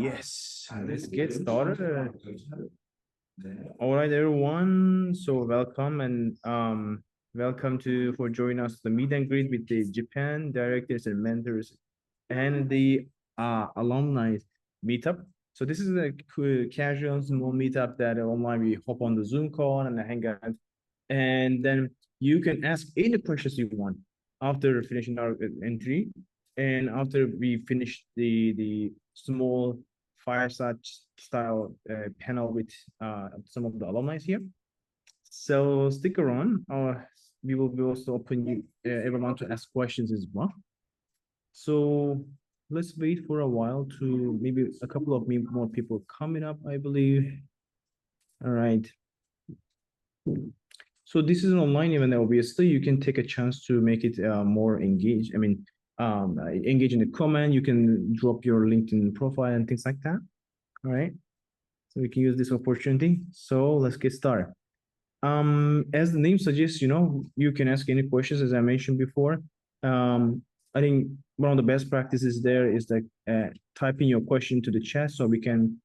Yes, let's get started. All right, everyone. So welcome and welcome to for joining us the meet and greet with the Japan directors and mentors and the alumni meetup. So this is a casual small meetup that online we hop on the Zoom call and hang out, and then you can ask any questions you want after finishing our entry, and after we finish the small fireside style panel with some of the alumni here. So stick around. We will be also open you everyone to ask questions as well. So let's wait for a while to maybe a couple of more people coming up, I believe. All right. So this is an online event. Obviously, you can take a chance to make it more engaged. I mean, engage in the comment. You can drop your LinkedIn profile and things like that. All right. So we can use this opportunity. So let's get started. As the name suggests, you can ask any questions, as I mentioned before. I think one of the best practices there is like typing your question to the chat, so we can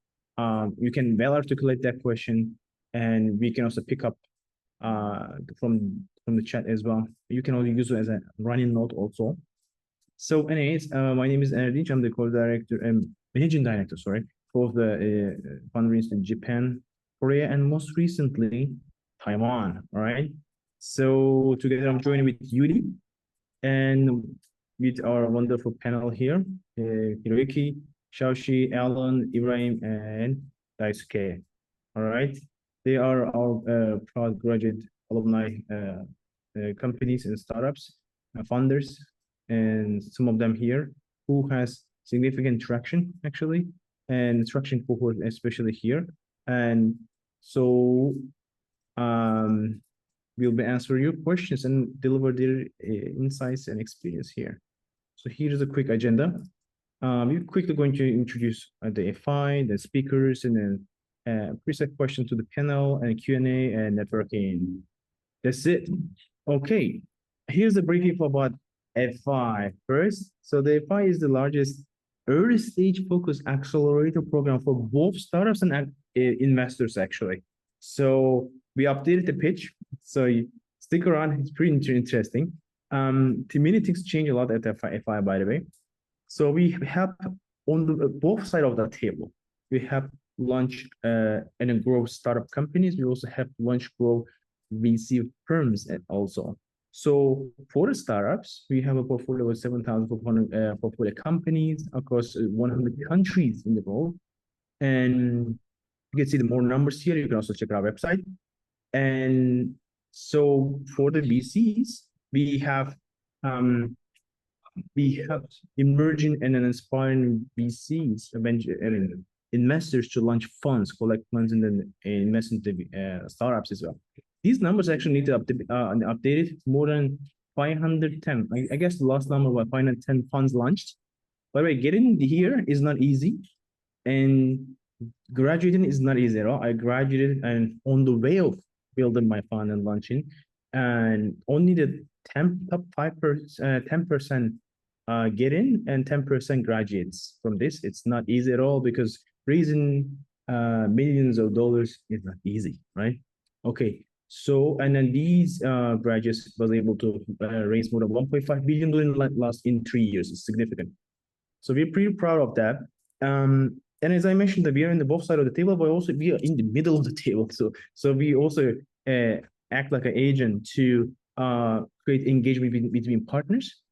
you can well articulate that question, and we can also pick up from the chat as well. You can also use it as a running note also. So anyways, my name is Erdinç. I'm the co-director and managing director, sorry, for the fundraising in Japan, Korea, and most recently Taiwan. All right. So together I'm joining with Yuri and with our wonderful panel here, Hiroyuki, Shaoshi, Alan, Ibrahim, and Daisuke. All right. They are our proud graduate alumni companies and startups, founders, and some of them here who has significant traction actually, and traction cohort especially here. And so we'll be answering your questions and deliver their insights and experience here. So here's a quick agenda. We're quickly going to introduce the FI, the speakers, and then preset questions to the panel and Q&A and networking. That's it. Okay, here's a brief about FI first. So the FI is the largest early stage focused accelerator program for both startups and investors actually. So we updated the pitch. So you stick around, it's pretty interesting. Many things change a lot at FI, by the way. So we have on the both sides of the table, we have launch and grow startup companies. We also have launch grow VC firms also. So for the startups, we have a portfolio of 7,400 portfolio companies across 100 countries in the world. And you can see the more numbers here. You can also check our website. And so for the VCs, we have emerging and inspiring VCs, investors to launch funds, collect funds, and then invest in the startups as well. These numbers actually need to updated. More than 510. I guess the last number was 510 funds launched. By the way, getting here is not easy, and graduating is not easy at all. I graduated and on the way of building my fund and launching, and only the top 5%, 10% get in and 10% graduates from this. It's not easy at all because raising millions of dollars is not easy, right? Okay, so and then these graduates was able to raise more than 1.5 billion in 3 years. It's significant. So we're pretty proud of that. And as I mentioned, that we are in the both side of the table, but also we are in the middle of the table. So we also act like an agent to create engagement between partners.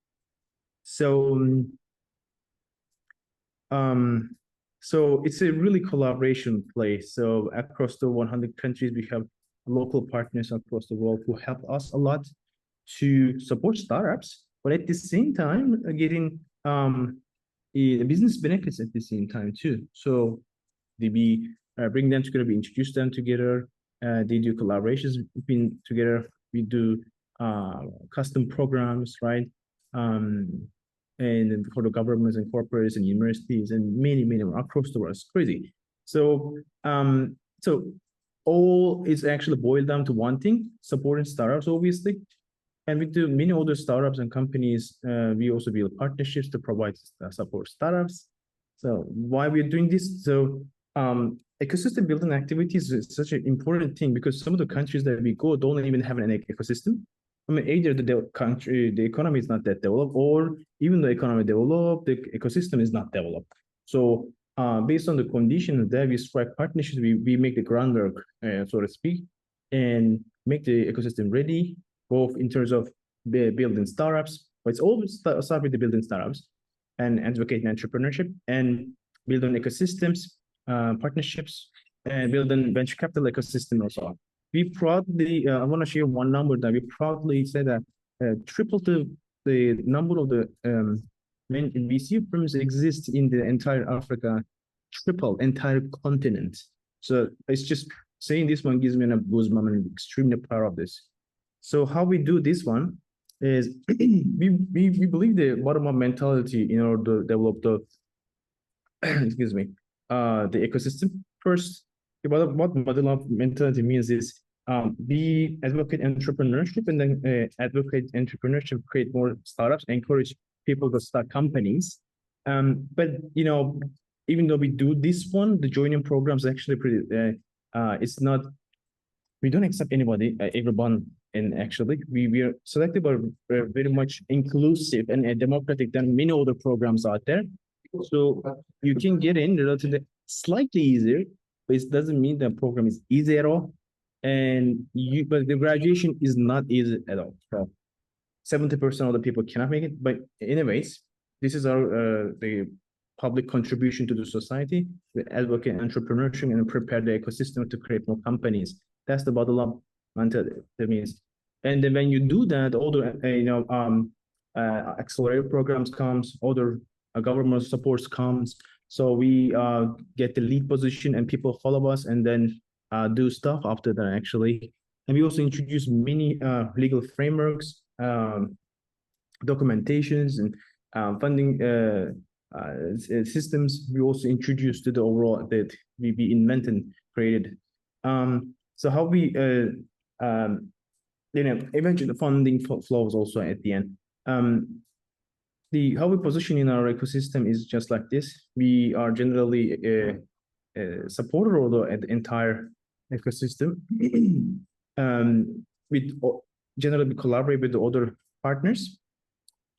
So it's a really collaboration place. So across the 100 countries, we have local partners across the world who help us a lot to support startups, but at the same time, getting the business benefits at the same time too. So we bring them together, we introduce them together, they do collaborations together, we do custom programs, right? And for the governments and corporates and universities and many more across the world. It's crazy. So all is actually boiled down to one thing: supporting startups, obviously. And we do many other startups and companies. We also build partnerships to provide support startups. So why we're doing this? So ecosystem building activities is such an important thing because some of the countries that we go don't even have an ecosystem. I mean, either the country, the economy is not that developed, or even the economy developed, the ecosystem is not developed. So based on the conditions that we strike partnerships, we make the groundwork, so to speak, and make the ecosystem ready, both in terms of the building startups, but it's always start with the building startups and advocating entrepreneurship and building ecosystems, partnerships, and building venture capital ecosystem also. We proudly, I want to share one number that we proudly say that triple the number of the VC firms exist in the entire Africa, triple entire continent. So it's just saying this one gives me a goosebump and I'm extremely proud of this. So how we do this one is we believe the bottom-up mentality in order to develop the excuse me the ecosystem. First, what bottom-up mentality means is we advocate entrepreneurship and then advocate entrepreneurship, create more startups, encourage people to start companies. But you know, even though we do this one, the joining program is actually pretty. It's not. We don't accept anybody, everyone, and actually we are selective but very much inclusive and democratic than many other programs out there. So you can get in relatively slightly easier, but it doesn't mean the program is easy at all. And but the graduation is not easy at all. So 70% of the people cannot make it. But anyways, this is our the public contribution to the society. We advocate entrepreneurship and prepare the ecosystem to create more companies. That's the bottom up until that means. And then when you do that, all the accelerator programs comes, other government supports comes. So we get the lead position and people follow us and then do stuff after that actually. And we also introduce many legal frameworks, documentations, and funding systems. We also introduced to the overall that we invent and created. So how we eventually the funding flows also at the end. How we position in our ecosystem is just like this. We are generally a supporter of the entire ecosystem. We generally collaborate with the other partners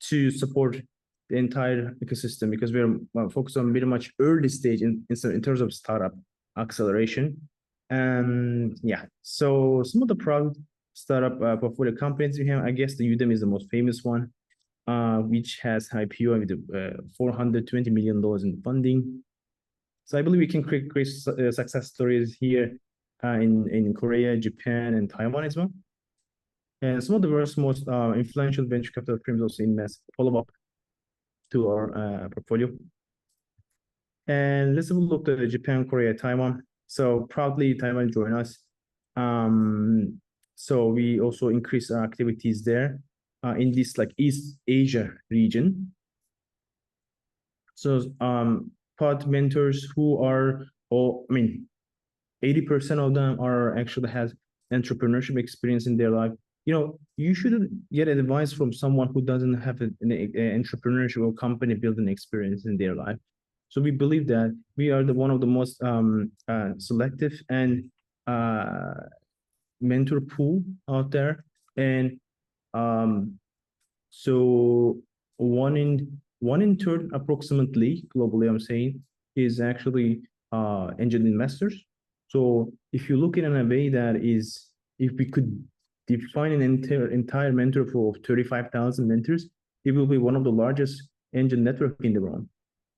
to support the entire ecosystem because we're focused on very much early stage in terms of startup acceleration. And yeah, so some of the proud startup portfolio companies we have, I guess the Udemy is the most famous one, which has IPO with $420 million in funding. So I believe we can create great success stories here in Korea, Japan, and Taiwan as well. And some of the world's most influential venture capital firms also invest, follow up to our portfolio. And let's have a look at Japan, Korea, Taiwan. So proudly Taiwan joined us. So we also increase our activities there in this like East Asia region. So pod mentors who are, 80% of them are actually has entrepreneurship experience in their life. You know, you shouldn't get advice from someone who doesn't have an entrepreneurship or company building experience in their life. So we believe that we are one of the most selective and mentor pool out there. And so one in third approximately globally, I'm saying, is actually angel investors. So if you look at it in a way that is, if we could define an entire mentor pool of 35,000 mentors, it will be one of the largest angel network in the world.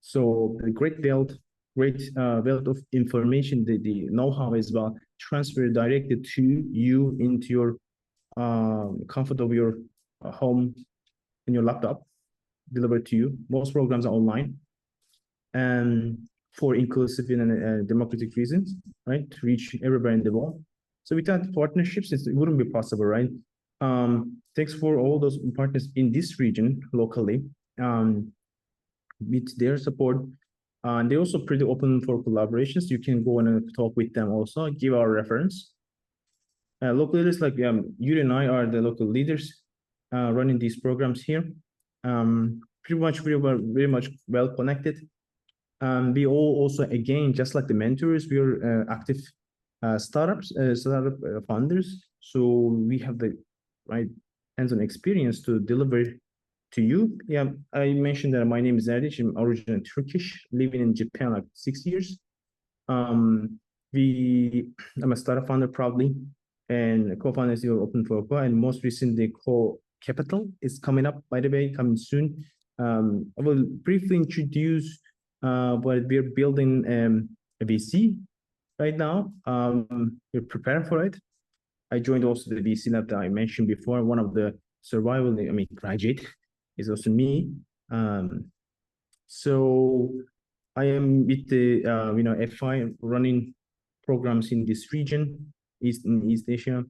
So the great wealth of information, the know-how as well, transfer directly to you into your comfort of your home and your laptop, delivered to you. Most programs are online, and for inclusive and democratic reasons, right? To reach everybody in the world. So without partnerships, it wouldn't be possible, right? Thanks for all those partners in this region locally. With their support, they're also pretty open for collaborations. You can go and talk with them also, give our reference. Local leaders like you and I are the local leaders running these programs here. Pretty much very much well connected. We all also, again, just like the mentors, we are active startup founders. So we have the right hands-on experience to deliver to you. Yeah, I mentioned that my name is Erdiç. I'm originally Turkish, living in Japan like 6 years. Um, I'm a startup founder proudly, and co-founder is Open Foco, and most recently Co-Capital is coming up, by the way, coming soon. I will briefly introduce what we're building a VC right now. We're preparing for it. I joined also the VC lab that I mentioned before. One of the graduate is also me. So I am with the FI running programs in this region, East Asia.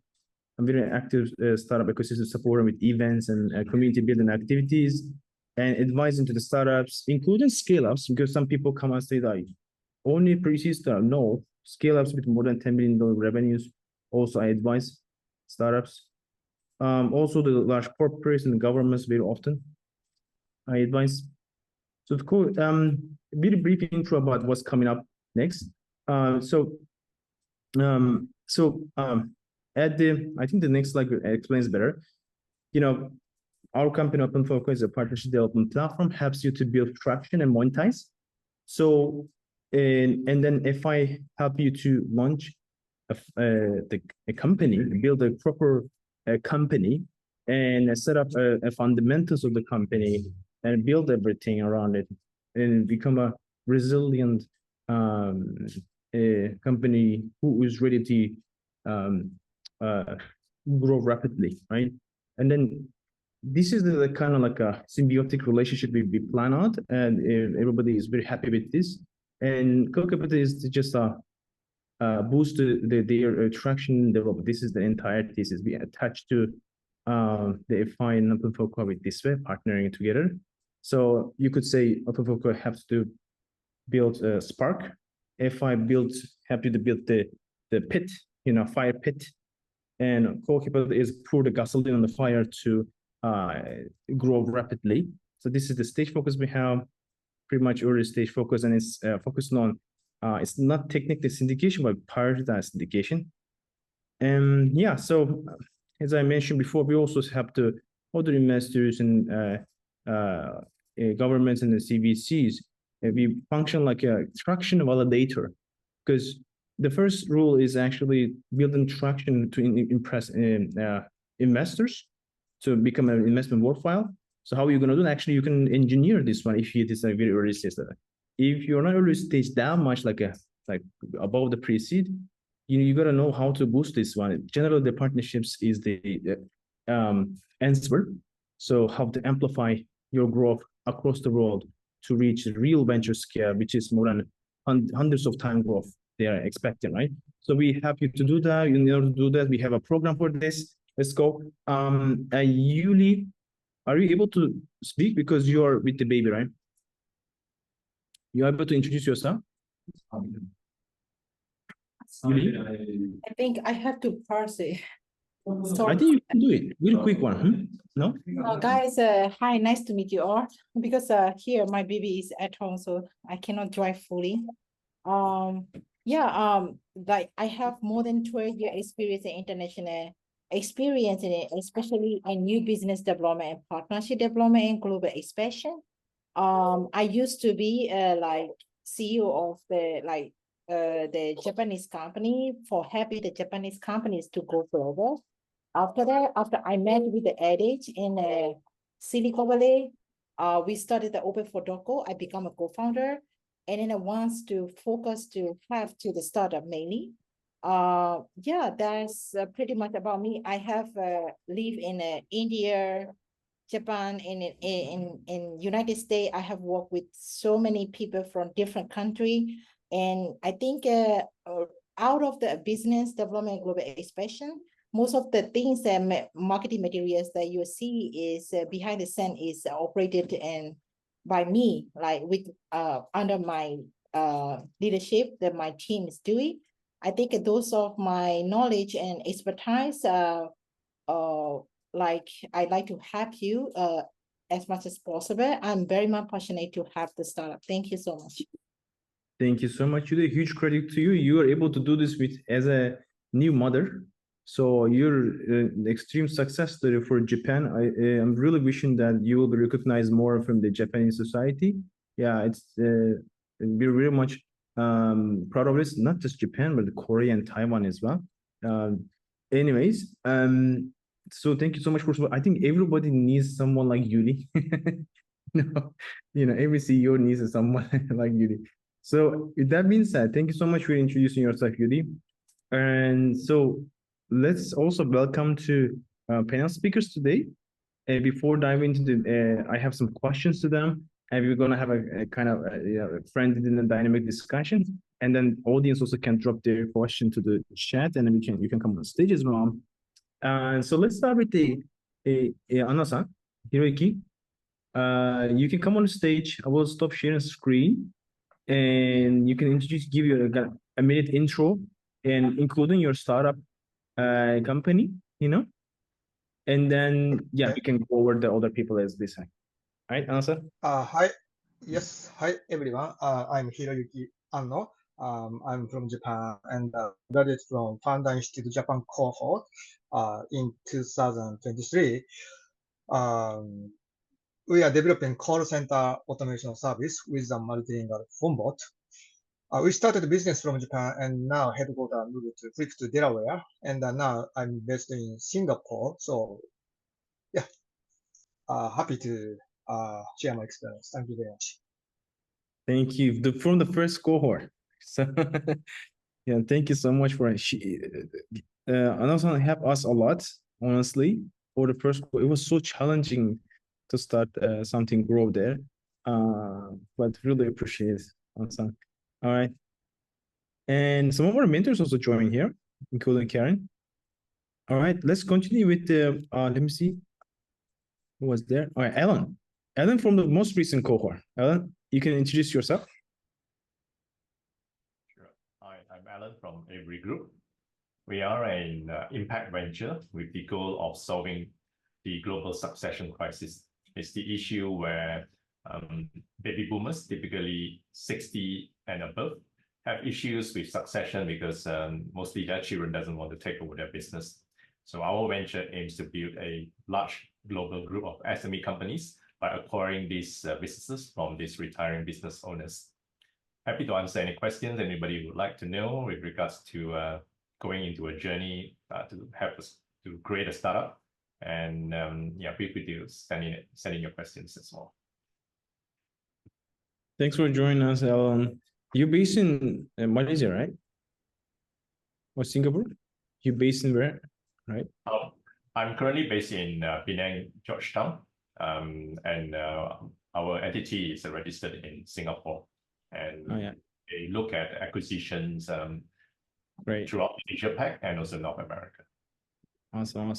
I'm very active startup ecosystem supporter with events and community building activities and advising to the startups, including scale-ups, because some people come and say that only pre-seed startup. No, scale-ups with more than $10 million revenues. Also, I advise startups. Also the large corporates and governments very often. I advise. So the code, very brief intro about what's coming up next. At I think the next slide explains better. You know, our company Open Focus is a partnership development platform, helps you to build traction and monetize. So, and then if I help you to launch a company, build a proper company, and set up a fundamentals of the company, and build everything around it, and become a resilient company who is ready to um, uh, grow rapidly, right? And then this is the kind of like a symbiotic relationship we plan out, and everybody is very happy with this. And co-capital is just a boost their attraction development. This is the entire thesis. We attach to the FI and OpenFOCO with this way, partnering together. So you could say OpenFOCO helps to build a Spark. FI help you to build the pit, fire pit. And Co-capital is pour the gasoline on the fire to grow rapidly. So this is the stage focus we have, pretty much early stage focus, and it's focused on it's not technically syndication, but prioritized syndication. And yeah, so as I mentioned before, we also have to other investors and governments and the CVCs. We function like a traction validator, because the first rule is actually building traction to impress investors to become an investment worthwhile. So how are you going to do that? Actually, you can engineer this one if it is a very early stage. If you're not early stage that much, like above the pre-seed, you got to know how to boost this one. Generally, the partnerships is the answer. So how to amplify your growth across the world to reach real venture scale, which is more than hundreds of times growth they are expecting, right? So we happy to do that. In order to do that, we have a program for this. Let's go. Yuli, are you able to speak because you are with the baby, right? You're able to introduce yourself? Yuli? I think I have to parse it. I think you can do it. Real quick one. No? Guys, hi, nice to meet you all. Because here my baby is at home, so I cannot drive fully. Like I have more than 12-year experience in international experience in it, especially in new business development and partnership development and global expansion. I used to be like CEO of the Japanese company for helping the Japanese companies to go global. After that, after I met with the Adage in Silicon Valley, we started the Open for Doco. I become a co-founder, and then I wants to focus to have to the startup mainly. That's pretty much about me. I have lived in India, Japan, in United States. I have worked with so many people from different countries, and I think out of the business development global expansion, most of the things that marketing materials that you see is behind the scene is operated and by me, like with under my leadership that my team is doing. I think those of my knowledge and expertise like I'd like to help you as much as possible. I'm very much passionate to have the startup. Thank you so much. Thank you so much. Judy. Huge credit to you. You are able to do this with as a new mother. So you're an extreme success story for Japan. I'm really wishing that you will be recognized more from the Japanese society. Yeah, we're very much proud of this. Not just Japan, but Korea and Taiwan as well. Um, anyways, so thank you so much for. I think everybody needs someone like Yuri. No, every CEO needs someone like Yuri. So with that being said, thank you so much for introducing yourself, Yuri. And so let's also welcome to panel speakers today. Before diving into I have some questions to them, and we're gonna have a kind of friendly and dynamic discussion. And then audience also can drop their question to the chat, and then you can come on stage as well. And so let's start with the Anna-san, Hiroyuki. You can come on stage. I will stop sharing screen, and you can give you a minute intro, and including your startup company, and then yeah, we can go over the other people as they say. All right, Ansa? Hi. Yes. Hi, everyone. I'm Hiroyuki Anno. I'm from Japan and graduated from Founder Institute Japan Cohort in 2023. We are developing call center automation service with a multilingual phone bot. We started the business from Japan and now headquarters moved to flip to Delaware. And now I'm based in Singapore. So yeah, happy to share my experience. Thank you very much. Thank you. From the first cohort. So yeah, thank you so much for Anna-san helped us a lot, honestly. For the first, it was so challenging to start something grow there. But really appreciate Anna-san. All right. And some of our mentors also joined here, including Karen. All right, let's continue with the, let me see, who was there? All right, Ellen. Ellen from the most recent cohort. Ellen, you can introduce yourself. Sure. Hi, I'm Alan from Avery Group. We are an impact venture with the goal of solving the global succession crisis. It's the issue where baby boomers, typically 60 and above, have issues with succession because mostly their children doesn't want to take over their business. So our venture aims to build a large global group of SME companies by acquiring these businesses from these retiring business owners. Happy to answer any questions anybody would like to know with regards to going into a journey to help us to create a startup. And yeah, feel free to send in your questions as well. Thanks for joining us, Ellen. You're based in Malaysia, right? Or Singapore? You're based in where, right? I'm currently based in Penang, Georgetown, and our entity is registered in Singapore, and they look at acquisitions throughout Asia Pac and also North America. Awesome.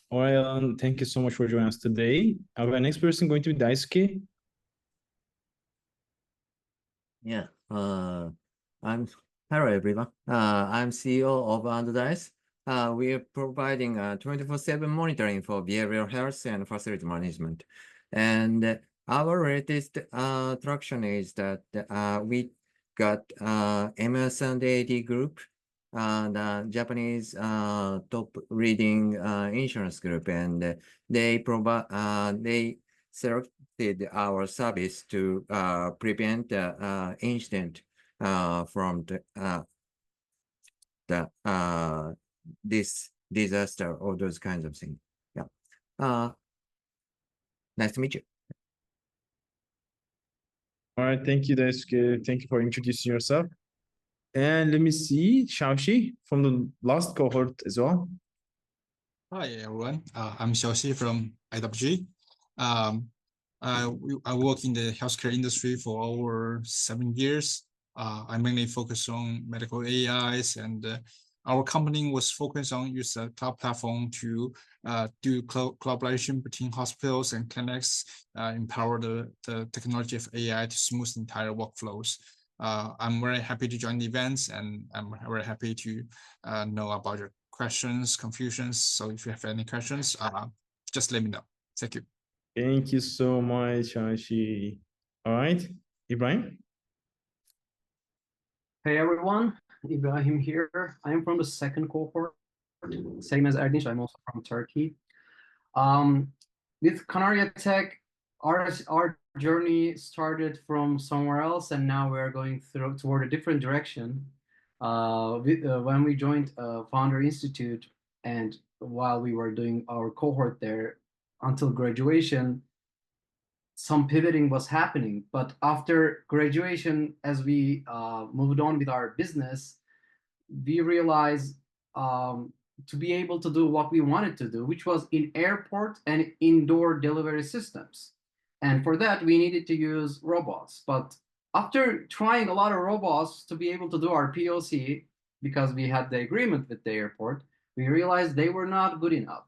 All right, thank you so much for joining us today. Our next person going to be Daisuke. Yeah, hello everyone. I'm CEO of Underdice. We are providing 24/7 monitoring for behavioral health and facility management. And our latest traction is that we got MS&AD Group, the Japanese top leading insurance group, and they selected our service to prevent incident from this disaster or those kinds of things. Yeah. Nice to meet you. All right, thank you, Daisuke. Thank you for introducing yourself. And let me see, Xiaoxi from the last cohort as well. Hi, everyone. I'm Xiaoxi from IWG. I work in the healthcare industry for over 7 years. I mainly focus on medical AIs, and our company was focused on use a cloud platform to do collaboration between hospitals and clinics, empower the technology of AI to smooth entire workflows. I'm very happy to join the events, and I'm very happy to know about your questions, confusions. So if you have any questions, just let me know. Thank you. Thank you so much, Xiaoxi. All right, Ibrahim. Hey everyone, Ibrahim here. I am from the second cohort, same as Erdinç. I'm also from Turkey. With Canary Tech, our journey started from somewhere else, and now we're going toward a different direction. When we joined Founder Institute, and while we were doing our cohort there until graduation, some pivoting was happening. But after graduation, as we moved on with our business, we realized to be able to do what we wanted to do, which was in airport and indoor delivery systems. And for that, we needed to use robots. But after trying a lot of robots to be able to do our POC, because we had the agreement with the airport, we realized they were not good enough.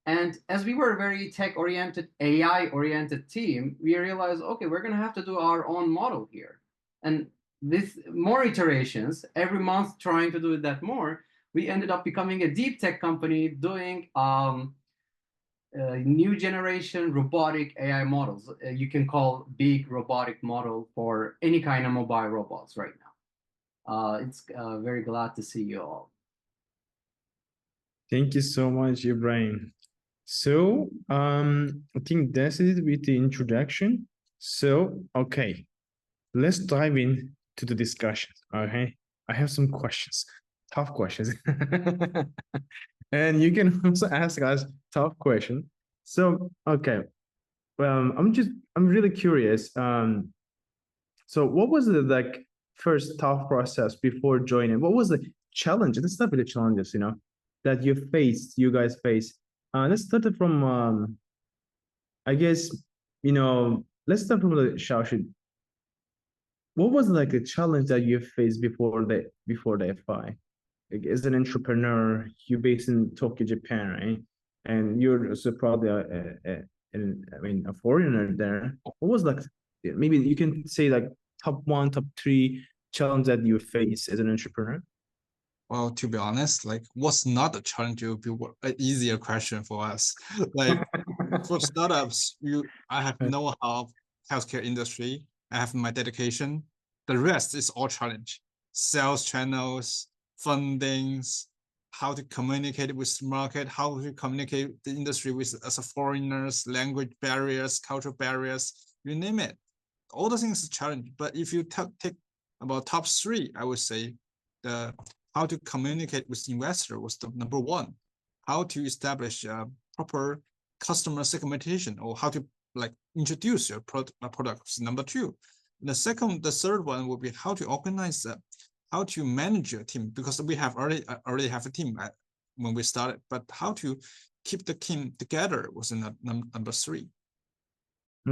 And as we were a very tech-oriented, AI-oriented team, we realized, okay, we're going to have to do our own model here. And with more iterations, every month trying to do that more, we ended up becoming a deep tech company doing new generation robotic AI models. You can call big robotic model for any kind of mobile robots right now. It's very glad to see you all. Thank you so much, Ibrahim. So, I think that's it with the introduction. So, okay, let's dive in to the discussion. Okay, I have some questions, tough questions, and you can also ask us tough questions. So, okay, I'm really curious. So what was the like first tough process before joining? What was the challenge? Let's start with the challenges, that you guys faced. Let's start it from I guess, let's start from the Xiaoshi. What was like a challenge that you faced before the FI? Like, as an entrepreneur, you're based in Tokyo, Japan, right? And you're also probably a foreigner there. What was like, maybe you can say like top one, top three challenge that you face as an entrepreneur? Well, to be honest, like what's not a challenge would be an easier question for us. Like for startups, I have know-how of healthcare industry. I have my dedication. The rest is all challenge. Sales channels, fundings, how to communicate with the market, how to communicate the industry with as a foreigners, language barriers, cultural barriers, you name it. All the things is challenge. But if you take about top three, I would say the how to communicate with investor was the number one. How to establish a proper customer segmentation, or how to like introduce your products. Number two. The third one will be how to organize how to manage your team, because we have already have a team when we started, but how to keep the team together was in number three.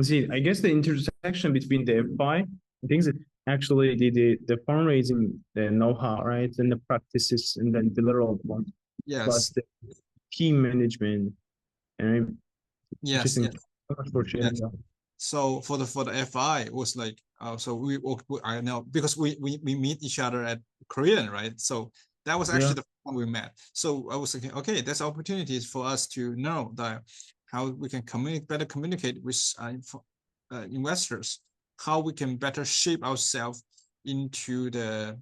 See, I guess the intersection between the FI, I think that actually the fundraising, the know-how, right, and the practices, and then the literal one, plus Yes. the team management, and Yes. interesting. For sharing Yes. that. So for the FI it was like so I know because we meet each other at Korean, right? So that was actually the first time we met. So I was thinking, okay, there's opportunities for us to know that how we can better communicate with investors, how we can better shape ourselves into the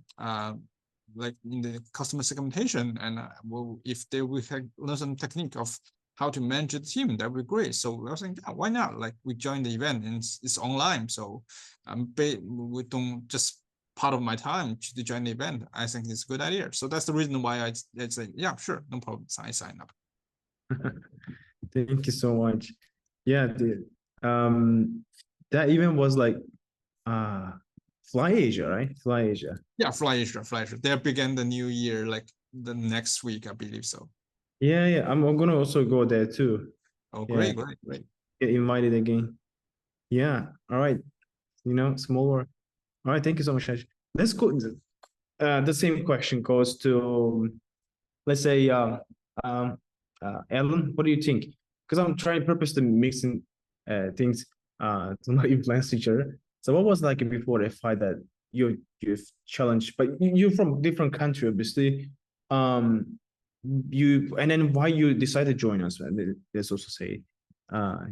like in the customer segmentation, and if we can learn some technique of how to manage the team, that would be great. So I was thinking, why not? Like we joined the event and it's online, so we don't just part of my time to join the event. I think it's a good idea. So that's the reason why I say, yeah, sure, no problem. I sign up. Thank you so much. Yeah, that event was like Fly Asia, right? Fly Asia. Yeah, Fly Asia. They began the new year like the next week, I believe so. Yeah. I'm gonna also go there too. Oh, great. Get invited again. Yeah. All right. Small world. All right. Thank you so much. Let's go. The same question goes to, let's say, Alan. What do you think? Because I'm trying purposely mixing things to not influence each other. So what was like before FI that you've challenged? But you're from different country, obviously. And then why you decided to join us? Let's also say,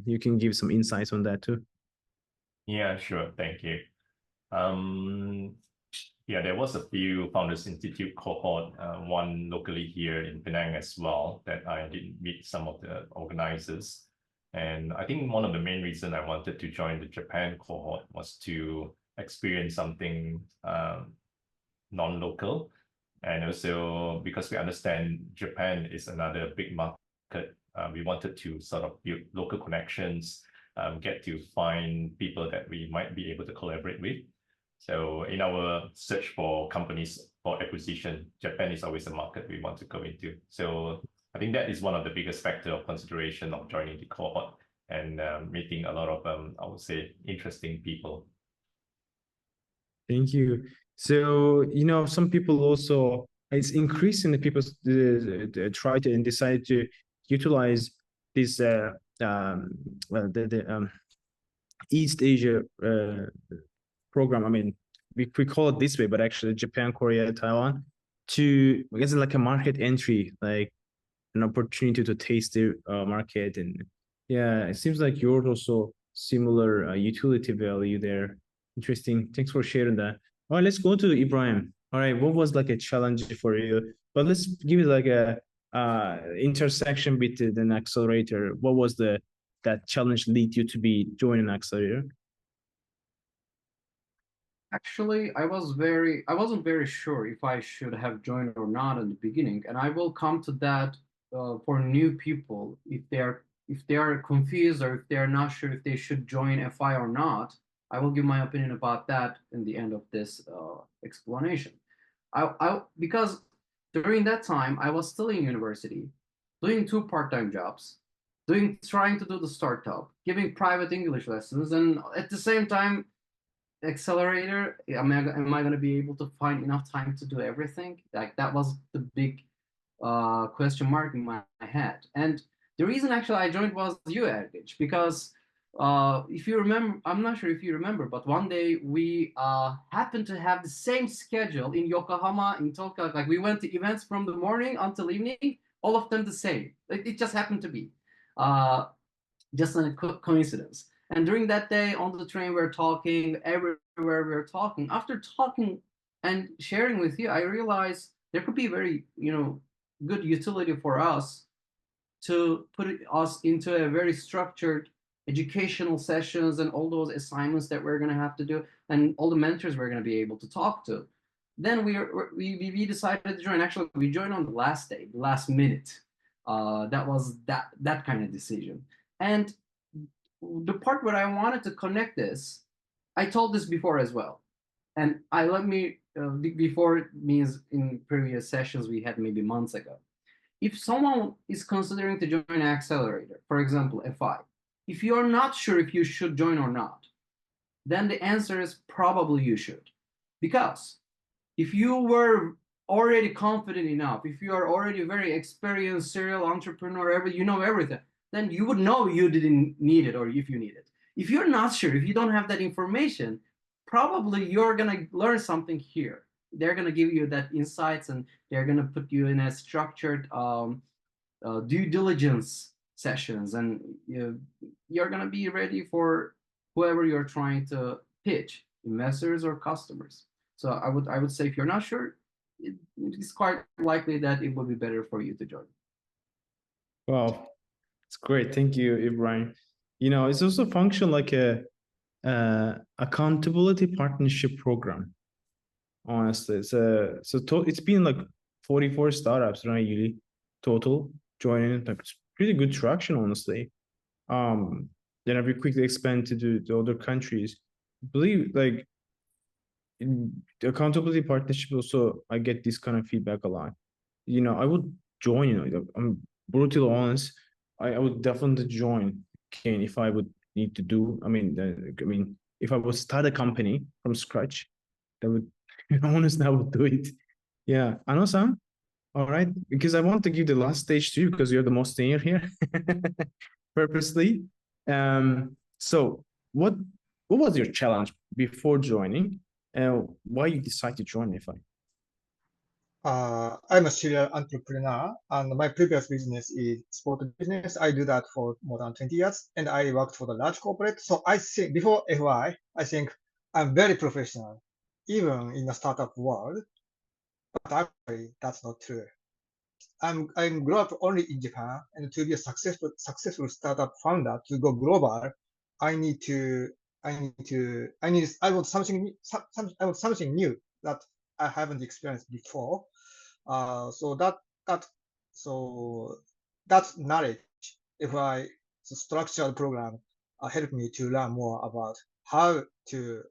you can give some insights on that too. Yeah, sure. Thank you. yeah, there was a few Founders Institute cohort, one locally here in Penang as well, that I did meet some of the organizers. And I think one of the main reasons I wanted to join the Japan cohort was to experience something non-local. And also because we understand Japan is another big market, we wanted to sort of build local connections, get to find people that we might be able to collaborate with. So in our search for companies for acquisition, Japan is always a market we want to go into. So I think that is one of the biggest factor of consideration of joining the cohort and meeting a lot of, I would say, interesting people. Thank you. So, some people also, it's increasing the people try to and decide to utilize this the East Asia program. I mean, we call it this way, but actually Japan, Korea, Taiwan, to, I guess, like a market entry, like an opportunity to taste the market. And yeah, it seems like yours also similar utility value there. Interesting. Thanks for sharing that. All right, let's go to Ibrahim. All right, what was like a challenge for you? But let's give it like a intersection between an accelerator. What was that challenge lead you to be joining an accelerator? Actually, I wasn't very sure if I should have joined or not in the beginning, and I will come to that for new people if they are confused or if they are not sure if they should join FI or not. I will give my opinion about that in the end of this explanation. Because during that time I was still in university, doing 2 part-time jobs, trying to do the startup, giving private English lessons, and at the same time accelerator, am I going to be able to find enough time to do everything? Like, that was the big question mark in my head. And the reason actually I joined was you, Ergic, because if you remember, I'm not sure if you remember, but one day we happened to have the same schedule in Yokohama, in Tokyo. Like, we went to events from the morning until evening, all of them the same. It just happened to be just a coincidence. And during that day on the train, we're talking, everywhere we're talking. After talking and sharing with you, I realized there could be very, good utility for us to put us into a very structured educational sessions and all those assignments that we're going to have to do, and all the mentors we're going to be able to talk to. Then we decided to join. Actually, we joined on the last day, the last minute. That was that kind of decision. And the part where I wanted to connect this, I told this before as well. And before means in previous sessions we had maybe months ago. If someone is considering to join an accelerator, for example, FI, if you're not sure if you should join or not, then the answer is probably you should. Because if you were already confident enough, if you are already very experienced serial entrepreneur, you know everything, then you would know you didn't need it, or if you need it. If you're not sure, if you don't have that information, probably you're going to learn something here. They're going to give you that insights, and they're going to put you in a structured due diligence sessions, and you're going to be ready for whoever you're trying to pitch, investors or customers. So I would say if you're not sure, it's quite likely that it would be better for you to join. Wow. It's great. Thank you, Ibrahim. It's also function like a accountability partnership program. Honestly, it's been like 44 startups, right? Usually total joining. Like, it's pretty good traction, honestly. Then if we quickly expand to the other countries, I believe like in the accountability partnership also, I get this kind of feedback a lot. I would join. I'm brutally honest. I would definitely join Kane if I would need to do. I mean, if I would start a company from scratch, that would, honestly, I would do it. Yeah, I know, Sam. All right, because I want to give the last stage to you because you're the most senior here, purposely. So what was your challenge before joining, and why you decide to join FI? I'm a serial entrepreneur, and my previous business is sport business. I do that for more than 20 years, and I worked for the large corporate. So I think before FI, I think I'm very professional even in the startup world, but actually that's not true. I'm grew up only in Japan, and to be a successful startup founder to go global, I want something I want something new that I haven't experienced before. So that knowledge, if I the structured program, helped me to learn more about how to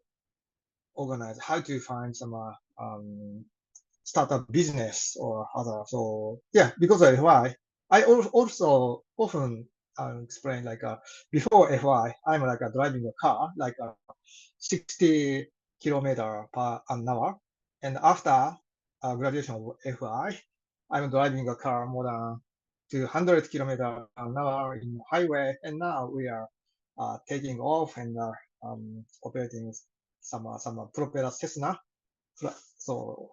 organize, how to find some startup business or other. So yeah, because of FI, I also often explain like before FI, I'm like driving a car like 60 kilometer per an hour, and after graduation of FI, I'm driving a car more than 200 kilometer an hour in highway, and now we are taking off and operating some propeller Cessna. So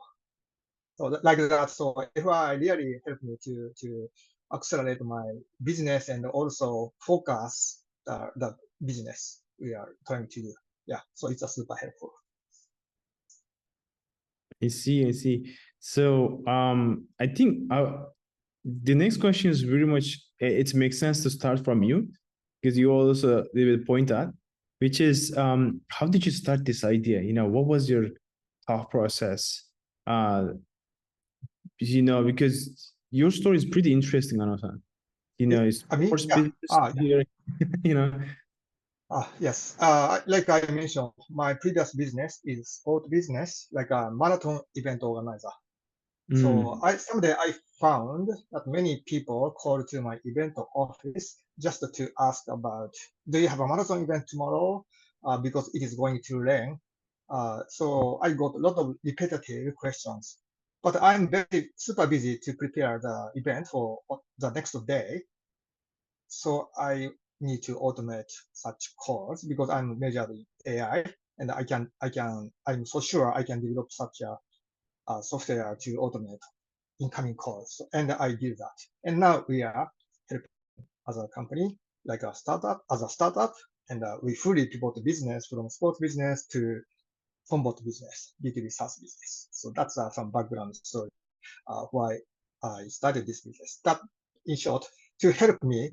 like that. So FI really helped me to accelerate my business and also focus the business we are trying to do. Yeah, so it's a super helpful. I see, I see. So I think the next question is very much, it makes sense to start from you, because you also will point out, which is how did you start this idea? You know, what was your thought process? You know, because your story is pretty interesting, Anothan. You know, it's I mean, course yeah. business here, you know. Yes. Like I mentioned, my previous business is sport business, like a marathon event organizer. So someday I found that many people call to my event office just to ask about, do you have a marathon event tomorrow? Because it is going to rain. So I got a lot of repetitive questions, but I'm very super busy to prepare the event for the next day. So I need to automate such calls because I'm majored in AI, and I'm so sure I can develop such a software to automate incoming calls. And I did that. And now we are helping as a company, like a startup, and we fully pivot the business from sports business to Cohort business, B2B SaaS business. So that's some background story why I started this business. That, in short, to help me,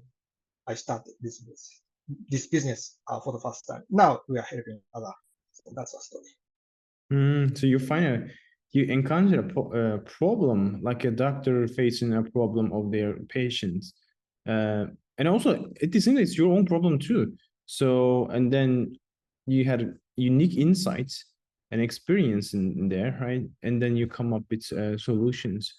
I started this business for the first time. Now we are helping other. So that's a story. So you encounter a problem, like a doctor facing a problem of their patients, and also it is it's your own problem too. So and then you had unique insights and experience in there, right? And then you come up with solutions.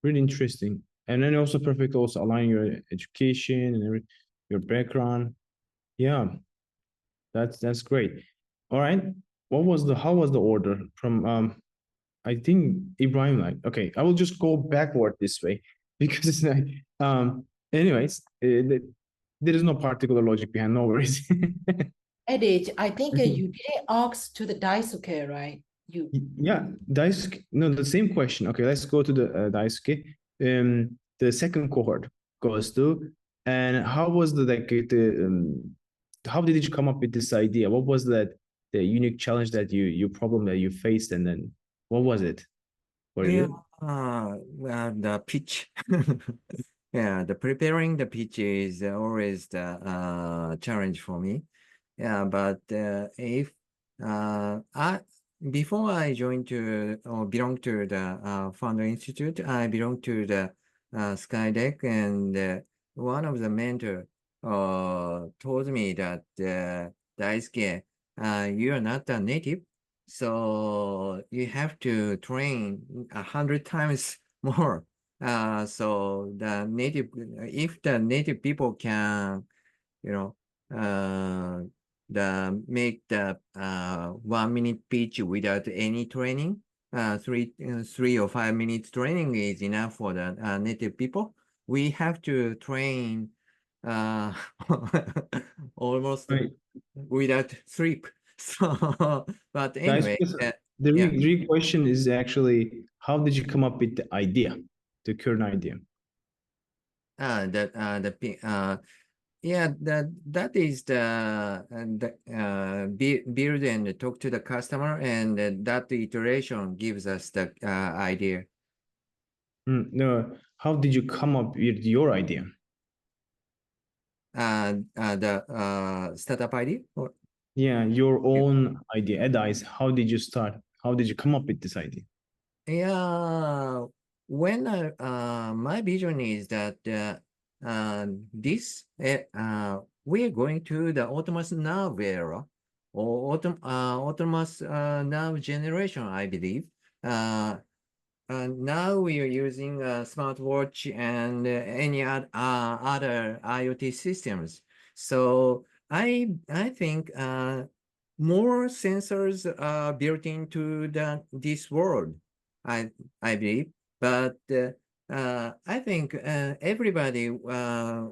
Really interesting, and then also perfect. Also align your education and your background. Yeah, that's great. All right. How was the order from I think Ibrahim, like, okay, I will just go backward this way because it's like anyways, there is no particular logic behind, no worries. Edith, I think you didn't ask to the Daisuke, right? Yeah, Daisuke, no, the same question. Okay, let's go to the Daisuke. The second cohort goes to, and how was how did you come up with this idea? What was the unique challenge that you problem that you faced, and then what was it for you? The pitch. Yeah, the preparing the pitch is always the challenge for me. Yeah, but if I before I joined to or belong to the Founder Institute, I belong to the Skydeck, and one of the mentor told me that Daisuke, you are not a native, so you have to train 100 times more. So the native, if the native people can, you know, make the 1 minute pitch without any training, 3 or 5 minutes training is enough for the native people. We have to train almost Right. without sleep. So, but anyway, the yeah. real question is actually, how did you come up with the idea, the current idea? Yeah, that is build and talk to the customer, and that iteration gives us the idea. No, how did you come up with your idea? The startup idea? Or, Yeah, your own idea. Edice, how did you start? How did you come up with this idea? yeah, when my vision is that we are going to the autonomous nav era or autonomous nav generation, I believe. Now we are using smartwatch and any other IoT systems. So I think more sensors are built into this world. I I believe, but I think everybody uh,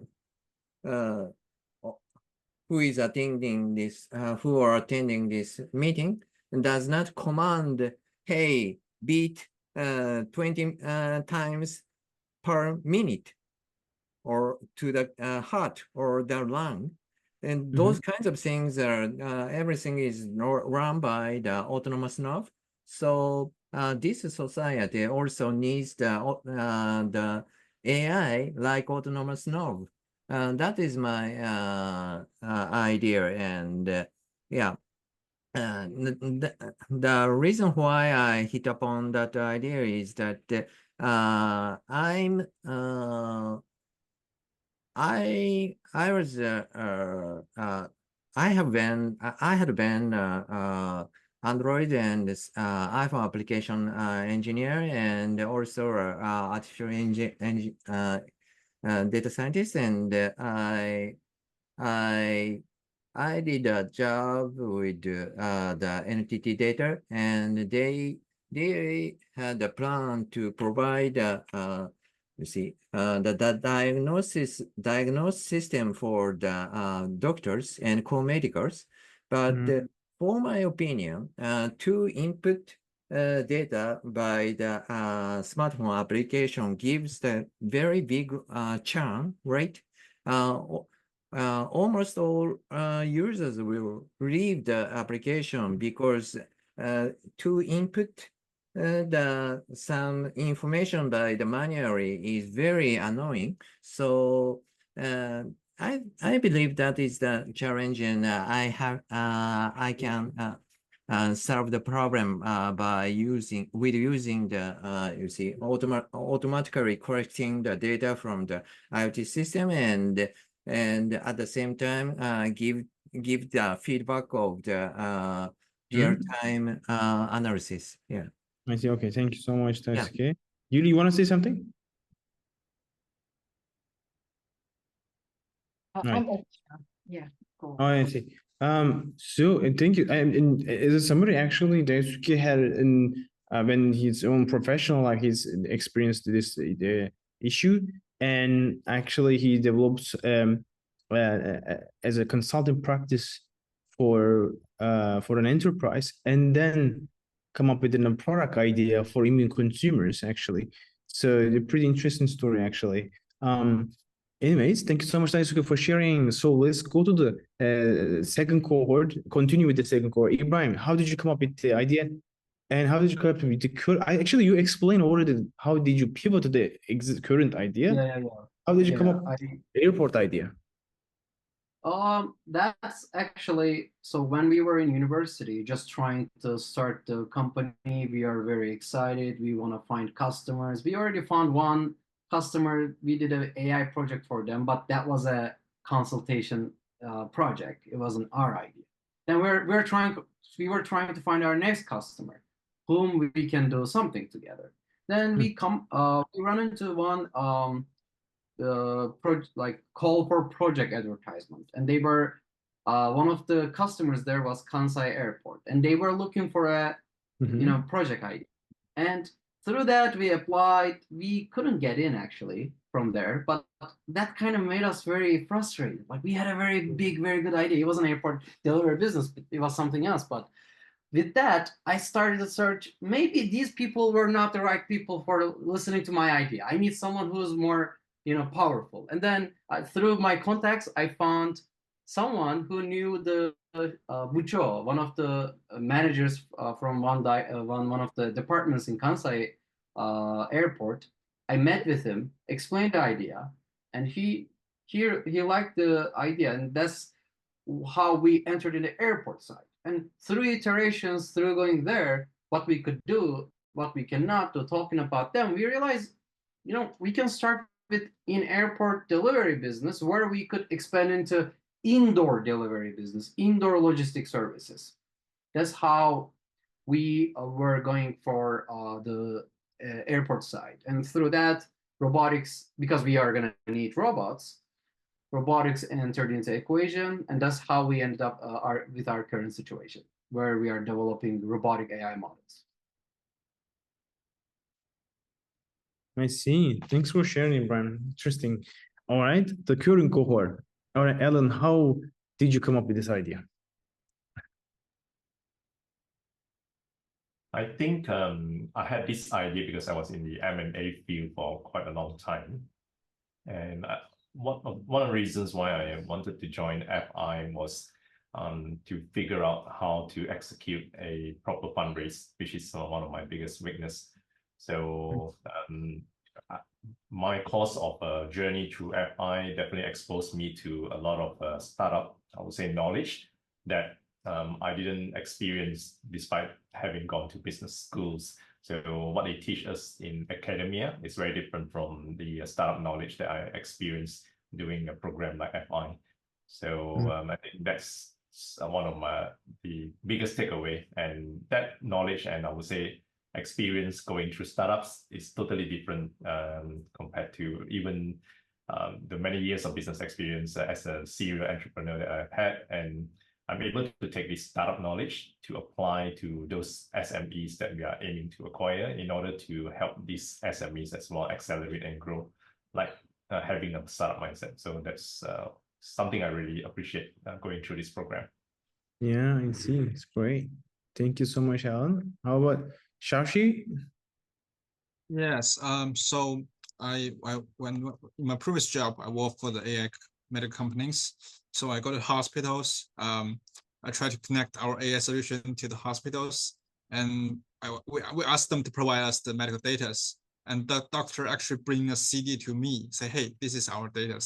who is attending this, who are attending this meeting, does not command, hey, beat 20 times per minute, or to the heart or the lung. And those kinds of things are, everything is run by the autonomous nerve. So this society also needs the AI like autonomous nerve. That is my idea. And yeah, the reason why I hit upon that idea is that I was I had been Android and iPhone application engineer, and also artificial data scientist, and I I did a job with the NTT Data, and they had a plan to provide the diagnosis system for the doctors and co-medicals. But for my opinion, to input data by the smartphone application gives the very big churn rate. Almost all users will leave the application because to input some information by the manually is very annoying. So I believe that is the challenge, and I can solve the problem by using the automatically collecting the data from the IoT system, and at the same time give the feedback of the real-time analysis. Yeah. I see. Okay, thank you so much, Yeah. Daisuke. Yuli, you want to say something? Right. I'm okay now. Yeah, cool. Oh, I see. So thank you. And as a summary, actually, Daisuke had when his own professional, like he's experienced this issue, and actually he develops as a consulting practice for an enterprise, and then come up with a product idea for Indian consumers, actually. So a pretty interesting story, actually. Anyways, thank you so much, Daisuke, for sharing. So let's go to the second cohort, continue with the second cohort. Ibrahim, how did you come up with the idea? And how did you come up with the current? Actually, you explained already how did you pivot to the current idea? Yeah. How did you come Yeah, up with the airport idea? That's actually, so when we were in university, just trying to start the company, we are very excited. We want to find customers. We already found one customer. We did an AI project for them, but that was a consultation project. It wasn't our idea. Then we were trying to find our next customer, whom we can do something together. Then we run into one like call for project advertisement, and they were one of the customers there was Kansai Airport, and they were looking for a project idea. And through that we applied. We couldn't get in actually from there, but that kind of made us very frustrated. Like, we had a very big, very good idea. It was an airport delivery business, but it was something else. But with that, I started to search. Maybe these people were not the right people for listening to my idea. I need someone who's more powerful. And then through my contacts, I found someone who knew the Bucho, one of the managers from one of the departments in Kansai airport. I met with him, explained the idea, and he liked the idea, and that's how we entered in the airport side. And through iterations, through going there, what we could do, what we cannot do, talking about them, we realized, we can start with in airport delivery business where we could expand into indoor delivery business, indoor logistic services. That's how we were going for the airport side. And through that, robotics, because we are going to need robots, robotics entered into equation, and that's how we ended up with our current situation, where we are developing robotic AI models. I see. Thanks for sharing, Brian. Interesting. All right, the current cohort. All right, Ellen, how did you come up with this idea? I think I had this idea because I was in the M&A field for quite a long time. And one of the reasons why I wanted to join FI was to figure out how to execute a proper fundraise, which is one of my biggest weakness. So my course of journey through FI definitely exposed me to a lot of startup, I would say, knowledge that I didn't experience despite having gone to business schools. So what they teach us in academia is very different from the startup knowledge that I experienced doing a program like FI. So I think that's one of the biggest takeaway, and that knowledge, and I would say experience going through startups, is totally different compared to even the many years of business experience as a serial entrepreneur that I've had. And I'm able to take this startup knowledge to apply to those SMEs that we are aiming to acquire in order to help these SMEs as well accelerate and grow, like having a startup mindset. So that's something I really appreciate going through this program. Yeah, I see. It's great. Thank you so much, Alan. How about Shashi? Yes. So when in my previous job, I worked for the AI medical companies. So I go to hospitals. I try to connect our AI solution to the hospitals, and we ask them to provide us the medical data. And the doctor actually bring a CD to me, say, "Hey, this is our data."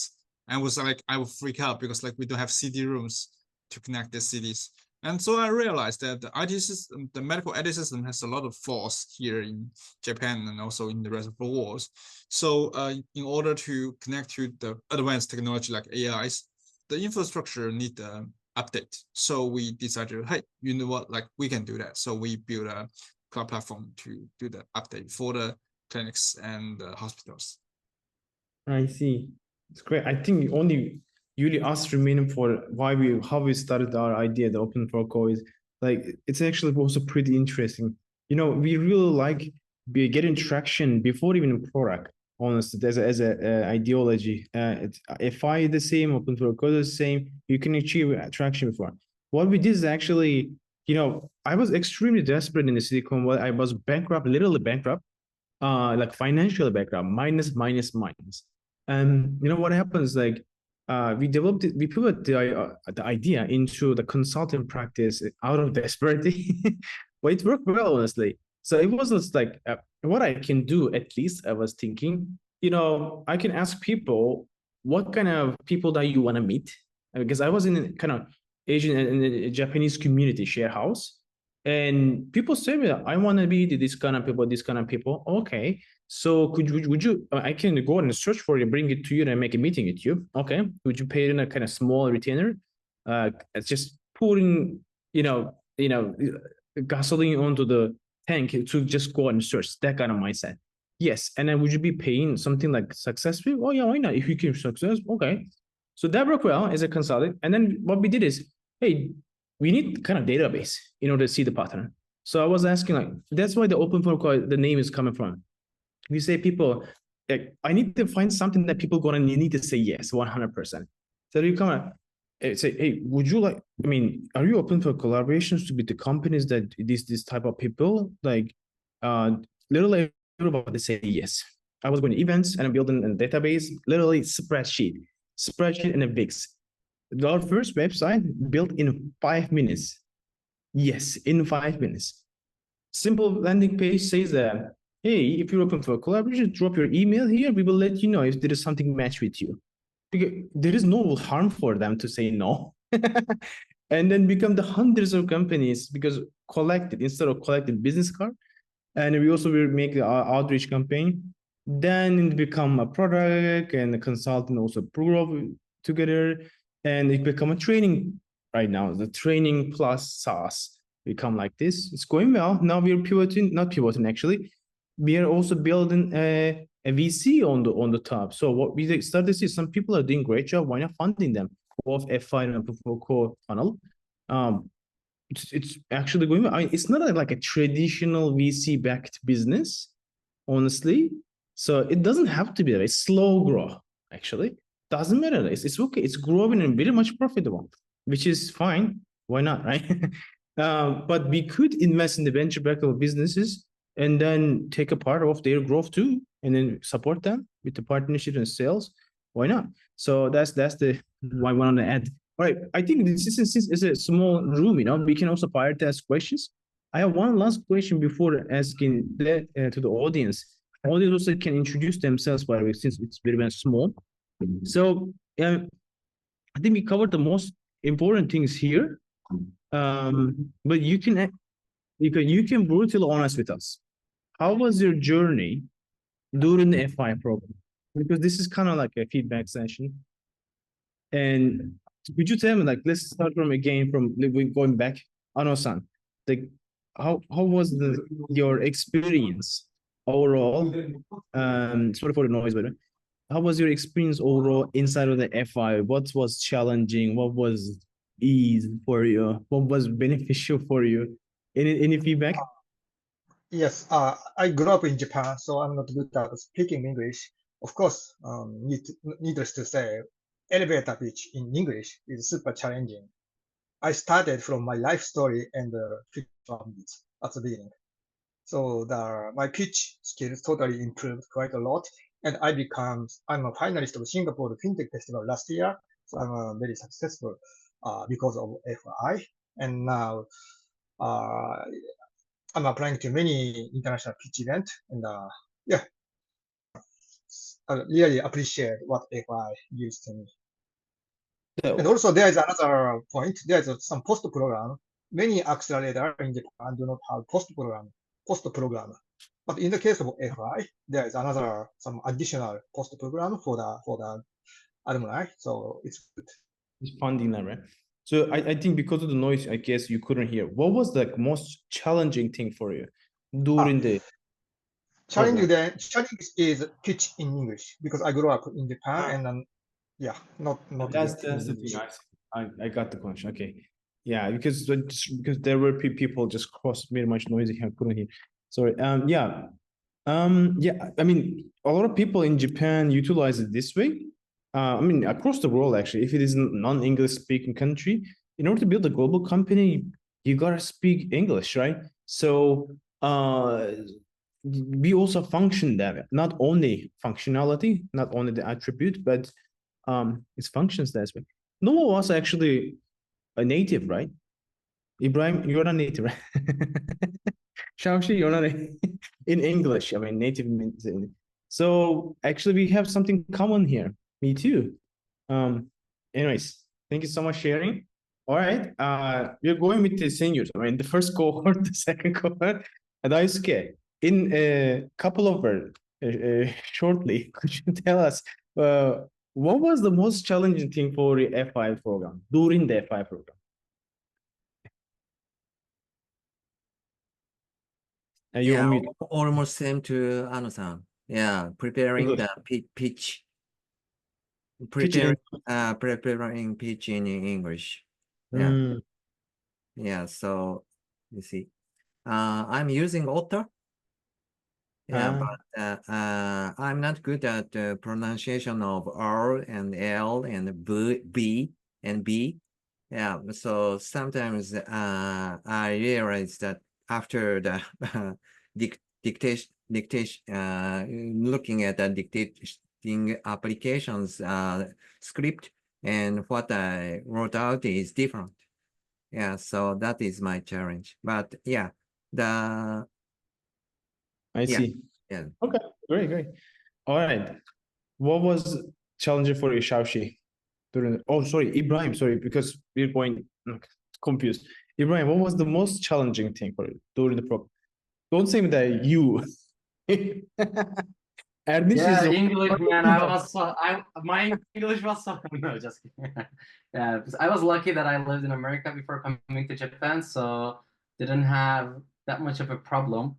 And I was like, I would freak out because like we don't have CD rooms to connect the CDs. And so I realized that the IT system, the medical IT system, has a lot of flaws here in Japan and also in the rest of the world. So in order to connect to the advanced technology like AIs, the infrastructure need update. So we decided, hey, you know what, like we can do that. So we built a cloud platform to do the update for the clinics and the hospitals. I see. It's great. I think only us remaining for how we started our idea, the open protocol, is like it's actually also pretty interesting. We really like getting traction before even a product. Honestly, as a ideology, if I the same, open protocol the same, you can achieve traction before. What we did is actually, I was extremely desperate in the Silicon Valley. I was bankrupt, literally bankrupt, like financially bankrupt, minus. And what happens, like we put the idea into the consulting practice out of desperation. But it worked well, honestly. So it was just like what I can do, at least I was thinking, I can ask people what kind of people that you want to meet, because I was in a kind of Asian and Japanese community share house, and people say me, I want to be this kind of people. Okay, so would you I can go and search for it, bring it to you, and make a meeting with you. Okay, would you pay in a kind of small retainer? It's just putting gasoline onto the tank to just go and search, that kind of mindset. Yes, and then would you be paying something like success fee? Oh yeah, why not? If you can success, okay. So that worked well as a consultant. And then what we did is, hey, we need kind of database in order to see the pattern. So I was asking, like, that's why the open protocol, the name is coming from. We say people, like, I need to find something that people gonna need to say yes, 100%. So you come and say, hey, would you like, are you open for collaborations to be the companies that this type of people, like, literally about to say yes. I was going to events and I'm building a database, literally spreadsheet and a VIX. Our first website built in 5 minutes. Yes, in 5 minutes. Simple landing page says that, hey, if you're open for a collaboration, drop your email here. We will let you know if there is something match with you. Because there is no harm for them to say no. And then become the hundreds of companies because instead of collected business card. And we also will make the outreach campaign. Then it become a product and a consultant also grow together. And it become a training right now. The training plus SaaS become like this. It's going well. Now we're not pivoting actually. We are also building a VC on the top. So what we start to see, some people are doing great job. Why not funding them? Both F5 and Core funnel. It's actually going. It's not like a traditional VC backed business, honestly. So it doesn't have to be a slow grow. Actually, doesn't matter. It's okay. It's growing and very much profitable, which is fine. Why not, right? But we could invest in the venture backed businesses and then take a part of their growth too, and then support them with the partnership and sales. Why not? So that's the why I want to add. All right, I think this is a small room, we can also prioritize questions. I have one last question before asking that to the audience. Audience also can introduce themselves, by the way, since it's very, very small. So I think we covered the most important things here. But you can brutally honest with us. How was your journey during the FI program? Because this is kind of like a feedback session. And could you tell me, like, let's start from going back, Ano-san, like, how was your experience overall? Sorry for the noise, but how was your experience overall inside of the FI? What was challenging? What was ease for you? What was beneficial for you? Any feedback? Yes, I grew up in Japan, so I'm not good at speaking English. Of course, needless to say, elevator pitch in English is super challenging. I started from my life story and pitch from it at the beginning. So my pitch skills totally improved quite a lot. And I'm a finalist of Singapore FinTech Festival last year. So I'm very successful because of FI. And now I'm applying to many international pitch events. And yeah, I really appreciate what FI gives to me. And also there is another point. There's some post program. Many accelerators in Japan do not have post program. But in the case of FI, there is some additional post program for the alumni. So it's good. It's funding that, right? So I think because of the noise, I guess you couldn't hear. What was the most challenging thing for you during the challenge is pitch in English because I grew up in Japan and then not that's the thing. I got the question. Okay, yeah, because there were people just cross very much noisy. I couldn't hear. Sorry. Yeah. I mean, a lot of people in Japan utilize it this way. I mean, across the world, actually, if it is a non-English speaking country, in order to build a global company, you gotta speak English, right? So, we also function that not only functionality, not only the attribute, but its functions that way. Noah was actually a native, right? Ibrahim, you're not native, right? Shaoxi, you're not in English. I mean, native means so actually we have something common here. Me too. Anyways, thank you so much for sharing. All right. We're going with the seniors. I mean, the first cohort, the second cohort, and Daisuke. In a couple of words, shortly, could you tell us what was the most challenging thing for the FI program during the FI program? Almost same to Ano-san. Yeah, preparing the pitch. Preparing pitch in English. Yeah. Yeah, so you see. I'm using Otter. Yeah, but I'm not good at the pronunciation of R and L and B and B. Yeah, so sometimes I realize that after the dictation, looking at the dictating applications script, and what I wrote out is different. Yeah, so that is my challenge. But yeah, I Yeah. see. yeah. Okay, great. All right. What was challenging for you, Shaoxi? Sorry, Ibrahim, sorry, because we're going confused. Ibrahim, what was the most challenging thing for you during the program? Don't say that you. Erdinç Yeah, is the English, man. My English was so no, just kidding. Yeah, because I was lucky that I lived in America before coming to Japan, so didn't have that much of a problem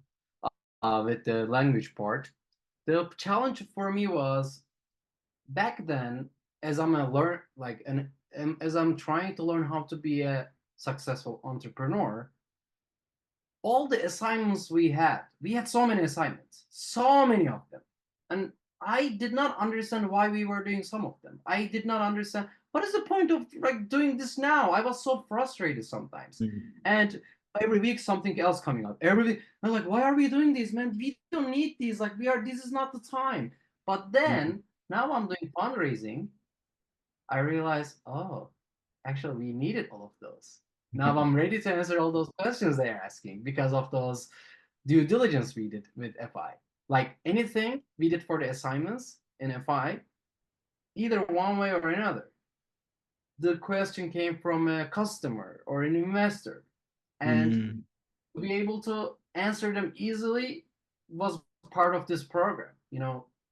with the language part. The challenge for me was back then, as I'm a as I'm trying to learn how to be a successful entrepreneur, all the assignments we had so many assignments, so many of them. And I did not understand why we were doing some of them. I did not understand what is the point of like doing this now. I was so frustrated sometimes. And every week something else coming up. Every week I'm like, why are we doing this, man? We don't need these. Like this is not the time. But then now I'm doing fundraising. I realized, oh, actually we needed all of those. Now I'm ready to answer all those questions they're asking because of those due diligence we did with FI. Like anything we did for the assignments in FI, either one way or another, the question came from a customer or an investor. And to be able to answer them easily was part of this program,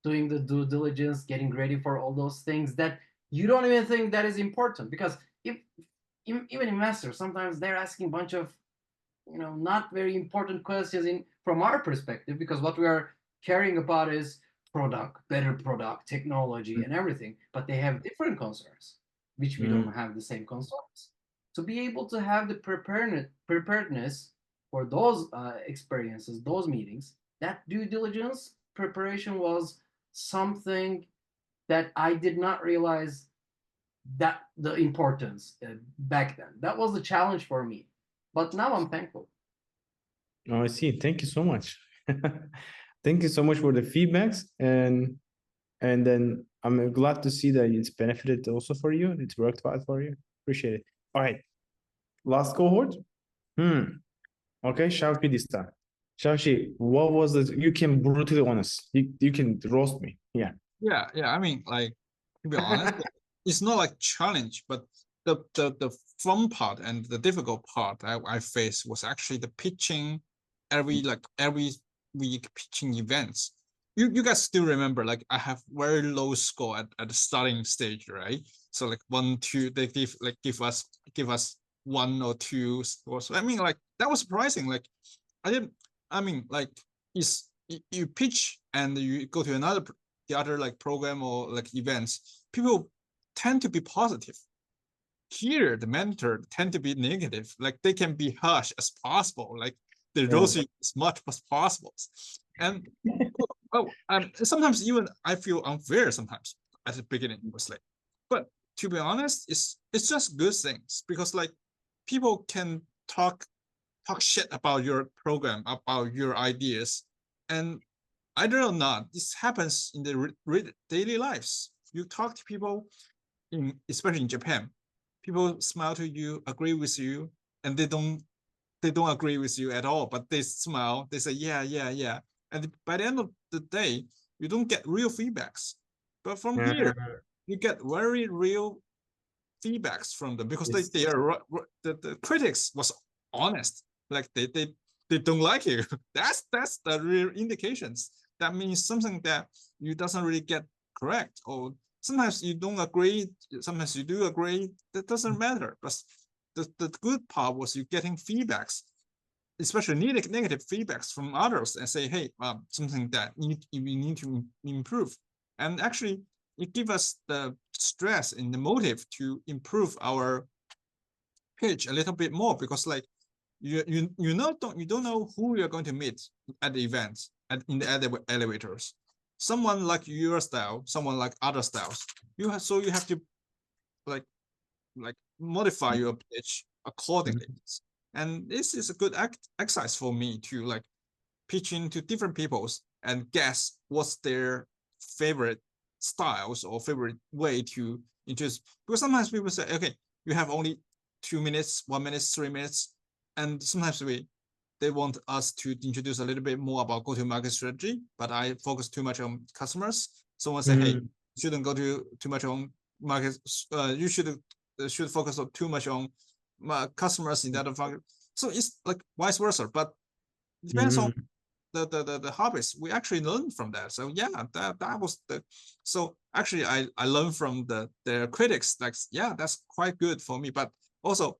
doing the due diligence, getting ready for all those things that you don't even think that is important. Because if even investors, sometimes they're asking a bunch of not very important questions from our perspective, because what we are caring about is better product, technology, and everything. But they have different concerns, which we don't have the same concerns. To be able to have the preparedness for those experiences, those meetings, that due diligence preparation was something that I did not realize that the importance back then. That was the challenge for me, but now I'm thankful. Oh, I see. Thank you so much. Thank you so much for the feedbacks, and then I'm glad to see that it's benefited also for you. It's worked out for you. Appreciate it. All right, last cohort. Okay, Shaoxi this time. Shaoxi, what was the? You can brutally honest. You can roast me. Yeah. Yeah. I mean, like, to be honest, it's not like challenge, but the fun part and the difficult part I faced was actually the pitching every week pitching events. You guys still remember, like, I have very low score at the starting stage, right? So like 1, 2, they give us 1 or 2 scores. I mean, like, that was surprising. Like, you pitch and you go to the other like program or like events, people tend to be positive. Here, the mentor tend to be negative. Like, they can be harsh as possible. Like, they roast you as much as possible. And sometimes even I feel unfair sometimes at the beginning. It was like, but to be honest, it's just good things, because like people can talk shit about your program, about your ideas, and I don't know, not this happens in the daily lives. You talk to people, especially in Japan, people smile to you, agree with you, and they don't agree with you at all, but they smile, they say yeah, and by the end of the day, you don't get real feedbacks. But from here, you get very real feedbacks from them, because they are the critics was honest. Like, they don't like you. That's the real indications. That means something that you doesn't really get correct, or sometimes you don't agree, sometimes you do agree. That doesn't matter. But the good part was you getting feedbacks, especially negative feedbacks from others, and say, hey, something that we need to improve. And actually, it gives us the stress and the motive to improve our pitch a little bit more, because like you don't know who you're going to meet at the events and in the elevators. Someone like your style, someone like other styles. You have to like modify your pitch accordingly. And this is a good exercise for me to like pitching to different peoples and guess what's their favorite styles or favorite way to introduce. Because sometimes people say, okay, you have only 2 minutes, 1 minute, 3 minutes, and sometimes they want us to introduce a little bit more about go-to-market strategy, but I focus too much on customers. Someone say, hey, you shouldn't go too much on market. You should focus on too much on customers in that market. So it's like vice versa, but it depends on the hobbies. We actually learned from that. So yeah, that was the. So actually, I learned from the critics. Like yeah, that's quite good for me. But also,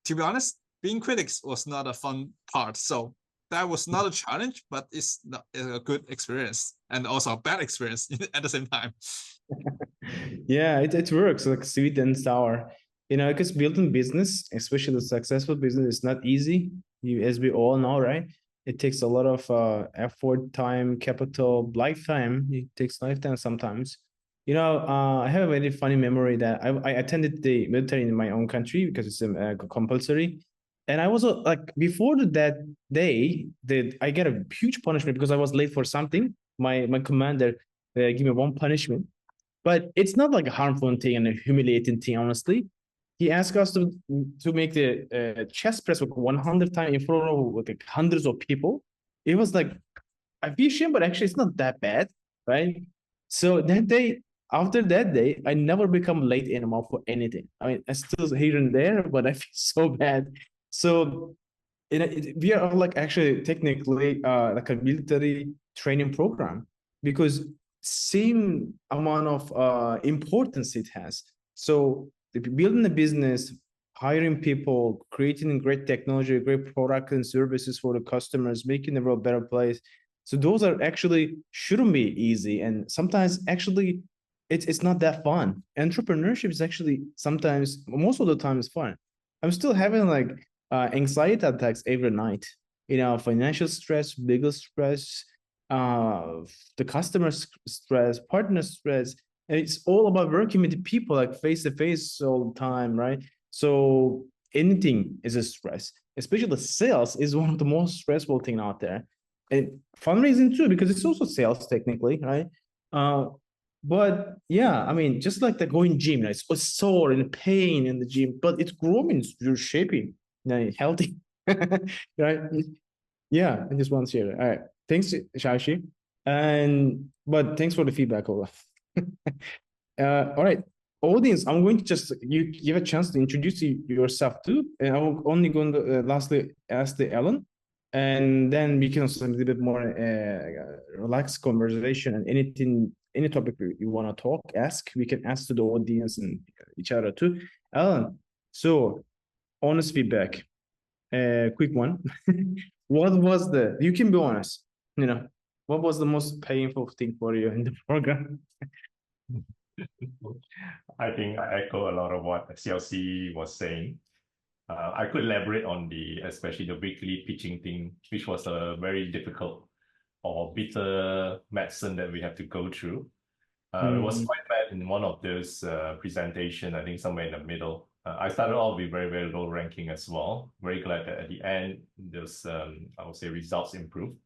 to be honest, being critics was not a fun part. So that was not a challenge, but it's not a good experience and also a bad experience at the same time. Yeah, it works like sweet and sour. You know, because building business, especially the successful business, is not easy. As we all know, right? It takes a lot of effort, time, capital, lifetime. It takes lifetime sometimes. You know, I have a very funny memory that I attended the military in my own country because it's compulsory. And I was like, before that day, I get a huge punishment because I was late for something. My commander gave me one punishment, but it's not like a harmful thing and a humiliating thing, honestly. He asked us to make the chest press like 100 times in front of like hundreds of people. It was like efficient, but actually it's not that bad, right? So that day, after that day, I never become late anymore for anything. I mean, I still here and there, but I feel so bad. So we are like actually technically like a military training program because same amount of importance it has. So building a business, hiring people, creating great technology, great product and services for the customers, making the world a better place. So those are actually shouldn't be easy, and sometimes actually it's not that fun. Entrepreneurship is actually sometimes most of the time is fun. I'm still having like anxiety attacks every night. You know, financial stress, legal stress, the customer stress, partner stress. And it's all about working with the people like face to face all the time, right? So anything is a stress, especially sales is one of the most stressful thing out there. And fundraising too, because it's also sales technically, right? But yeah, I mean, just like the going gym, you know, it's sore and pain in the gym, but it's growing, you're shaping, you know, healthy, right? Yeah, I just want to share that. All right, thanks, Shashi, and but thanks for the feedback, Ola. All right, audience, I'm going to just you give a chance to introduce yourself too, and I'm only going to lastly ask the Ellen, and then we can also a little bit more relaxed conversation and any topic you want to talk, ask, we can ask to the audience and each other too. Ellen, so honest feedback, quick one. What was you can be honest, you know, what was the most painful thing for you in the program? I think I echo a lot of what CLC was saying. I could elaborate on especially the weekly pitching thing, which was a very difficult or bitter medicine that we have to go through. It was quite bad in one of those presentation, I think somewhere in the middle. I started off with very, very low ranking as well. Very glad that at the end, those, I would say, results improved.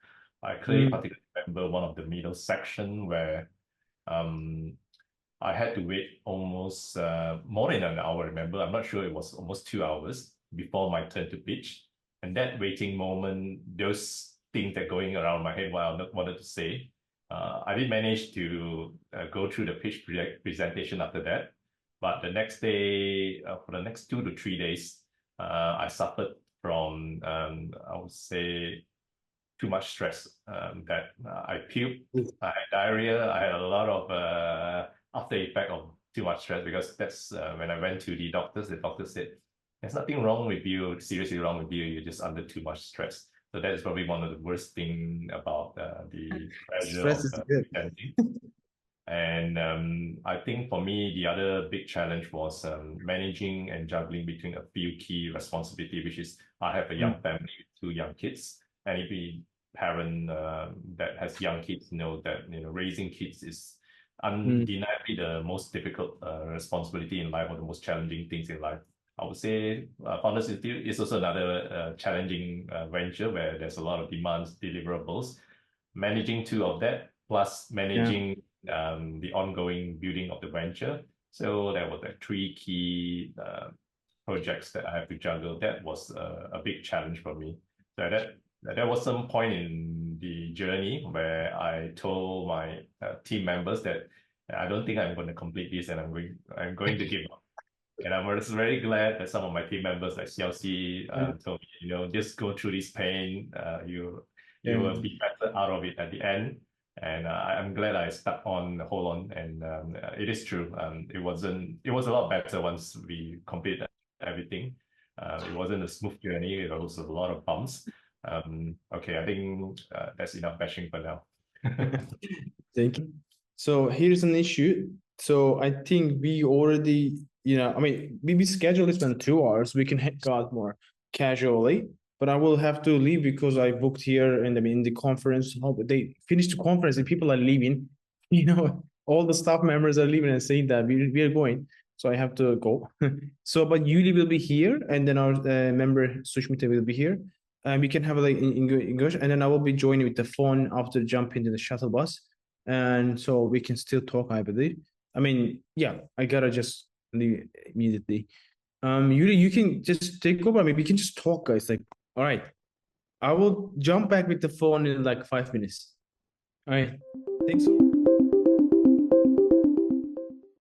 I clearly particularly remember one of the middle section where I had to wait almost more than an hour, remember. I'm not sure, it was almost 2 hours before my turn to pitch. And that waiting moment, those things that going around my head, what I wanted to say, I did manage to go through the pitch presentation after that. But the next day, for the next 2 to 3 days, I suffered from, I would say, too much stress. That I puked, I had diarrhea, I had a lot of after effect of too much stress, because that's when I went to the doctors said, there's nothing wrong with you, seriously wrong with you, you're just under too much stress. So that is probably one of the worst thing about the pressure Stress is good. presenting. And I think for me, the other big challenge was managing and juggling between a few key responsibilities, which is I have a young family with 2 young kids. Any parent that has young kids know that raising kids is undeniably the most difficult responsibility in life, or the most challenging things in life. I would say Founders Institute is also another challenging venture where there's a lot of demands, deliverables. managing two of that, plus managing the ongoing building of the venture. So there were the three key projects that I have to juggle. That was a big challenge for me. So there was some point in the journey where I told my team members that I don't think I'm going to complete this, and I'm going to give up. And I was very glad that some of my team members like CLC told me, you know, just go through this pain. You will be better out of it at the end. And I'm glad I stuck on, hold on, and it is true. It was a lot better once we completed everything. It wasn't a smooth journey. It was a lot of bumps. Okay, I think that's enough bashing for now. Thank you. So here's an issue. So I think we already, I mean, we scheduled this in 2 hours. We can hang out more casually, but I will have to leave because I booked here and in the conference. They finished the conference and people are leaving. All the staff members are leaving and saying that we are going. So I have to go. So, but Yuli will be here, and then our member Sushmita will be here. And we can have like English, and then I will be joining with the phone after jumping into the shuttle bus. And so we can still talk, I believe. I mean, yeah, I gotta just leave immediately. Yuri, you can just take over. Maybe we can just talk, guys. Like, all right, I will jump back with the phone in like 5 minutes. All right, thanks.